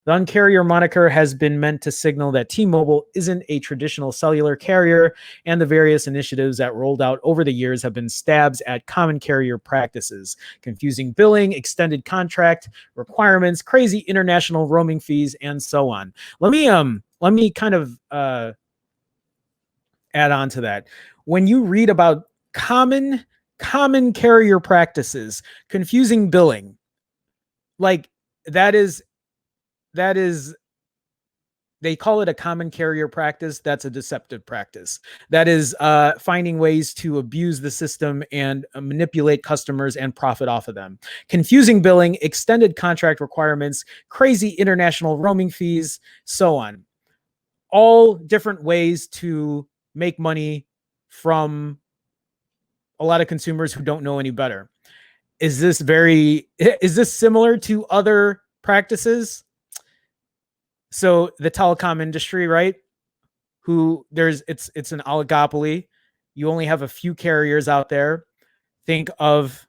The Uncarrier moniker has been meant to signal that T-Mobile isn't a traditional cellular carrier, and the various initiatives that rolled out over the years have been stabs at common carrier practices, confusing billing, extended contract requirements, crazy international roaming fees, and so on. Let me kind of add on to that. When you read about common carrier practices, confusing billing, like that is that is they call it a common carrier practice. That's a deceptive practice. That is finding ways to abuse the system and manipulate customers and profit off of them. Confusing billing, extended contract requirements, crazy international roaming fees, so on. All different ways to make money from a lot of consumers who don't know any better. Is this similar to other practices? So the telecom industry, right? It's an oligopoly. You only have a few carriers out there. Think of,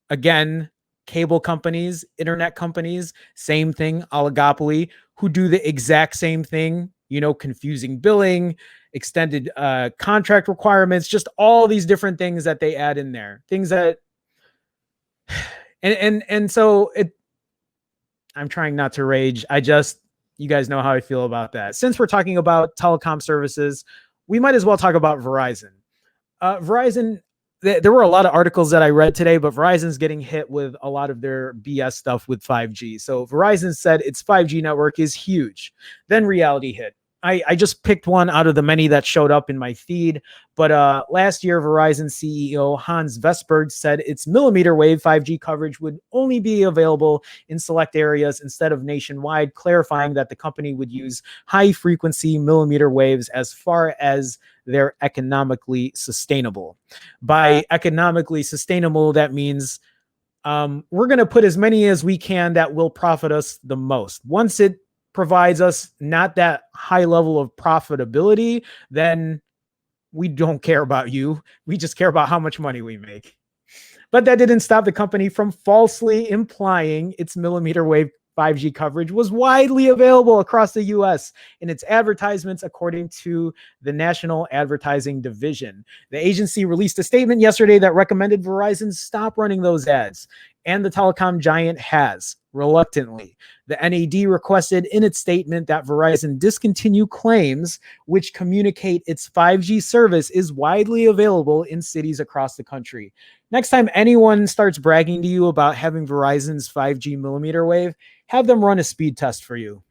again, cable companies, internet companies, same thing, oligopoly, who do the exact same thing, confusing billing, extended contract requirements, just all these different things that they add in there. Things that and so I'm trying not to rage. You guys know how I feel about that. Since we're talking about telecom services, we might as well talk about Verizon. Verizon, there were a lot of articles that I read today, but Verizon's getting hit with a lot of their BS stuff with 5G. So Verizon said its 5G network is huge. Then reality hit. I just picked one out of the many that showed up in my feed. But last year, Verizon CEO Hans Vestberg said its millimeter wave 5G coverage would only be available in select areas instead of nationwide, clarifying that the company would use high-frequency millimeter waves as far as they're economically sustainable. By economically sustainable, that means we're going to put as many as we can that will profit us the most. Once it provides us not that high level of profitability, then we don't care about you. We just care about how much money we make. But that didn't stop the company from falsely implying its millimeter wave 5G coverage was widely available across the US in its advertisements, according to the National Advertising Division. The agency released a statement yesterday that recommended Verizon stop running those ads, and the telecom giant has, reluctantly. The NAD requested in its statement that Verizon discontinue claims which communicate its 5G service is widely available in cities across the country. Next time anyone starts bragging to you about having Verizon's 5G millimeter wave, have them run a speed test for you.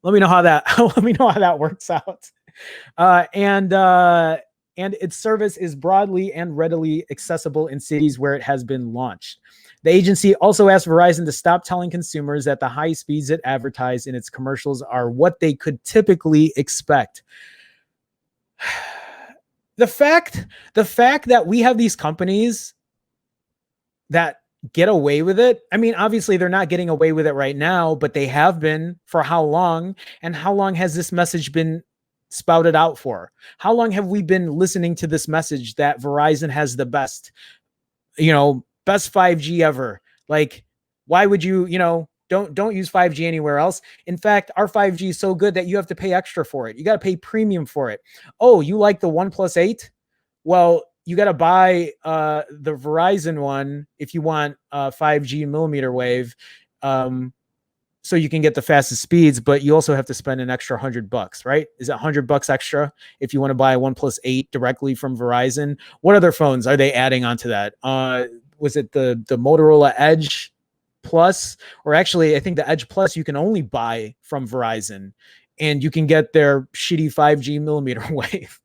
Let me know how that works out. And its service is broadly and readily accessible in cities where it has been launched. The agency also asked Verizon to stop telling consumers that the high speeds it advertised in its commercials are what they could typically expect. The fact that we have these companies that get away with it. I mean, obviously they're not getting away with it right now, but they have been for how long? And how long has this message been spouted out for? How long have we been listening to this message that Verizon has the best 5G ever? Like, why would you, don't use 5G anywhere else? In fact, our 5G is so good that you have to pay extra for it. You got to pay premium for it. Oh, you like the 1+8? Well, you got to buy the Verizon one if you want 5G millimeter wave, so you can get the fastest speeds, but you also have to spend an extra $100, right? Is it $100 extra if you want to buy a 1+8 directly from Verizon? What other phones are they adding onto that? Was it the Motorola Edge Plus? Or actually, I think the Edge Plus you can only buy from Verizon, and you can get their shitty 5G millimeter wave.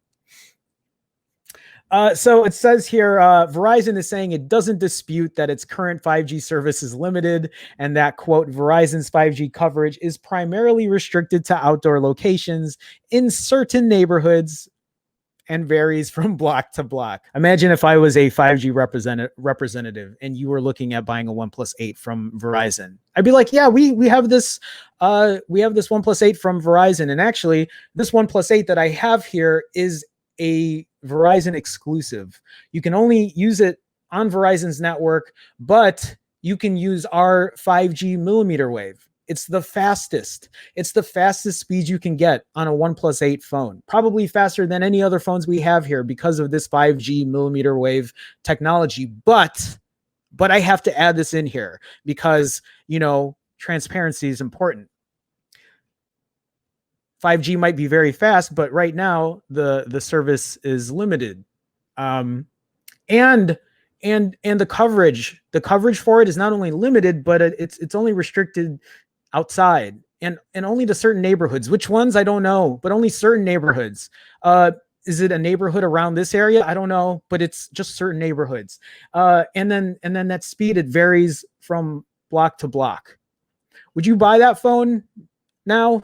So it says here, Verizon is saying it doesn't dispute that its current 5G service is limited and that, quote, Verizon's 5G coverage is primarily restricted to outdoor locations in certain neighborhoods and varies from block to block. Imagine if I was a 5G representative and you were looking at buying a 1+8 from Verizon. I'd be like, yeah, we have this 1+8 from Verizon. And actually, this 1+8 that I have here is a Verizon exclusive. You can only use it on Verizon's network, but you can use our 5G millimeter wave. It's the fastest. It's the fastest speed you can get on a OnePlus 8 phone, probably faster than any other phones we have here because of this 5G millimeter wave technology. But I have to add this in here because, transparency is important. 5G might be very fast, but right now the service is limited. And the coverage for it is not only limited, but it's only restricted outside and only to certain neighborhoods. Which ones I don't know, but only certain neighborhoods. Is it a neighborhood around this area? I don't know, but it's just certain neighborhoods. And then that speed, it varies from block to block. Would you buy that phone now?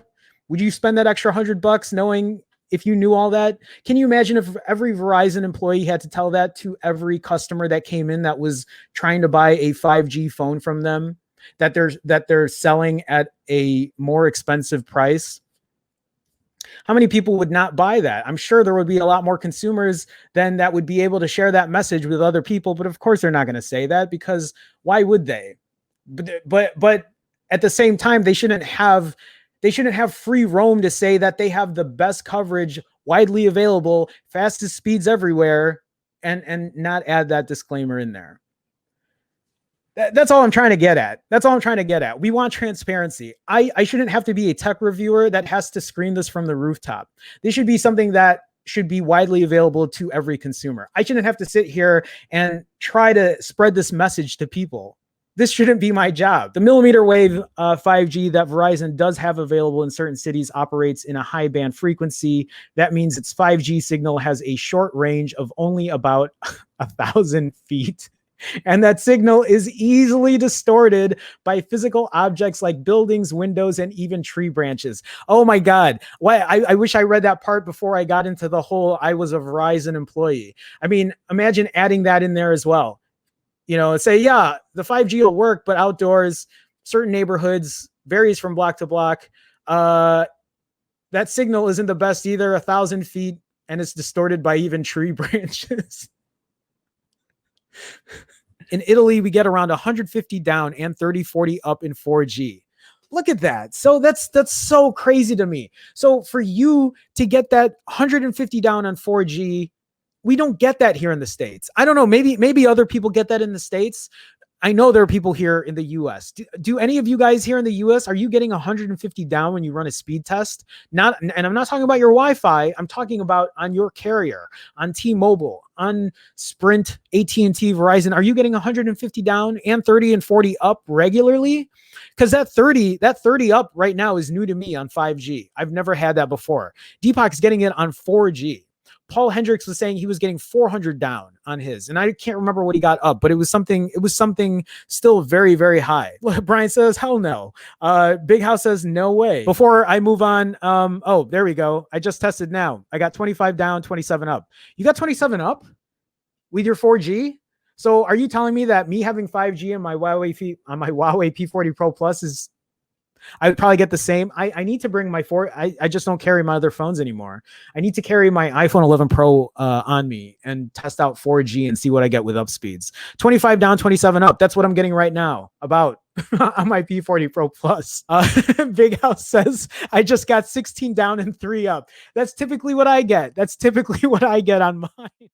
Would you spend that extra $100 knowing if you knew all that? Can you imagine if every Verizon employee had to tell that to every customer that came in that was trying to buy a 5G phone from them, that they're selling at a more expensive price? How many people would not buy that? I'm sure there would be a lot more consumers then that would be able to share that message with other people. But of course, they're not going to say that, because why would they? But at the same time, they shouldn't have free roam to say that they have the best coverage, widely available, fastest speeds everywhere, and not add that disclaimer in there. That's all I'm trying to get at. We want transparency. I shouldn't have to be a tech reviewer that has to scream this from the rooftop. This should be something that should be widely available to every consumer. I shouldn't have to sit here and try to spread this message to people. This shouldn't be my job. The millimeter wave 5G that Verizon does have available in certain cities operates in a high band frequency. That means its 5G signal has a short range of only about 1,000 feet. And that signal is easily distorted by physical objects like buildings, windows, and even tree branches. Oh my God. Why? I wish I read that part before I got into the whole I was a Verizon employee. I mean, imagine adding that in there as well. Say, yeah, the 5G will work, but outdoors, certain neighborhoods, varies from block to block. That signal isn't the best either, 1,000 feet, and it's distorted by even tree branches. In Italy, we get around 150 down and 30, 40 up in 4G. Look at that. So that's so crazy to me. So for you to get that 150 down on 4G, we don't get that here in the States. I don't know. Maybe other people get that in the States. I know there are people here in the US. Do any of you guys here in the US, are you getting 150 down when you run a speed test? And I'm not talking about your Wi-Fi. I'm talking about on your carrier, on T-Mobile, on Sprint, AT&T, Verizon. Are you getting 150 down and 30 and 40 up regularly? Because that 30 up right now is new to me on 5G. I've never had that before. Deepak's getting it on 4G. Paul Hendricks was saying he was getting 400 down on his, and I can't remember what he got up, but it was something still very, very high. Brian says, hell no. Big House says, no way. Before I move on, oh, there we go. I just tested now. I got 25 down, 27 up. You got 27 up with your 4G? So are you telling me that me having 5G on my Huawei P40 Pro Plus is, I would probably get the same. I need to bring my I just don't carry my other phones anymore. I need to carry my iPhone 11 Pro on me and test out 4G and see what I get with up speeds. 25 down, 27 up. That's what I'm getting right now about on my P40 Pro Plus. Big House says, I just got 16 down and 3 up. That's typically what I get. On mine.